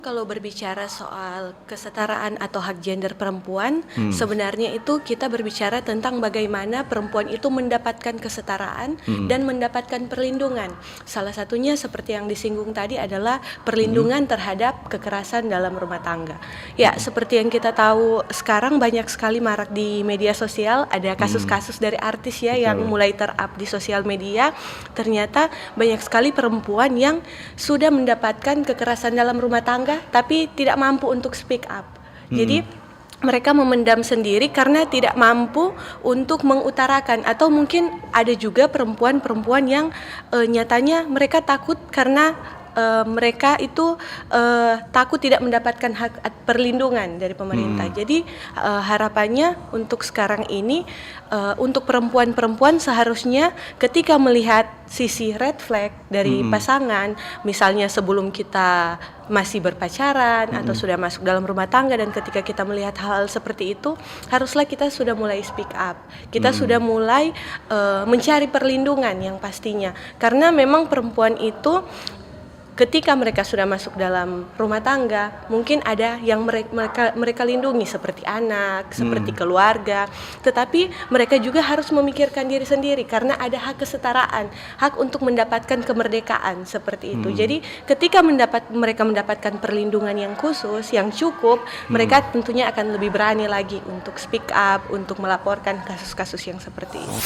Kalau berbicara soal kesetaraan atau hak gender perempuan, Hmm. sebenarnya itu kita berbicara tentang bagaimana perempuan itu mendapatkan kesetaraan Hmm. dan mendapatkan perlindungan. Salah satunya seperti yang disinggung tadi adalah Hmm. perlindungan terhadap kekerasan dalam rumah tangga. Ya, Hmm. seperti yang kita tahu sekarang banyak sekali marak di media sosial, ada Hmm. kasus-kasus dari artis ya yang Betul. mulai ter-up di sosial media. Ternyata banyak sekali perempuan yang sudah mendapatkan kekerasan dalam rumah tangga tapi tidak mampu untuk speak up. Jadi mereka memendam sendiri karena tidak mampu untuk mengutarakan, atau mungkin ada juga perempuan-perempuan yang nyatanya mereka takut karena mereka itu takut tidak mendapatkan hak perlindungan dari pemerintah. Jadi harapannya untuk sekarang ini untuk perempuan-perempuan seharusnya ketika melihat sisi red flag dari pasangan, misalnya sebelum kita masih berpacaran atau sudah masuk dalam rumah tangga, dan ketika kita melihat hal-hal seperti itu, haruslah kita sudah mulai speak up. Kita sudah mulai mencari perlindungan yang pastinya. Karena memang perempuan itu ketika mereka sudah masuk dalam rumah tangga, mungkin ada yang mereka lindungi seperti anak, seperti keluarga, tetapi mereka juga harus memikirkan diri sendiri karena ada hak kesetaraan, hak untuk mendapatkan kemerdekaan seperti itu. Jadi ketika mereka mendapatkan perlindungan yang khusus, yang cukup, mereka tentunya akan lebih berani lagi untuk speak up, untuk melaporkan kasus-kasus yang seperti itu.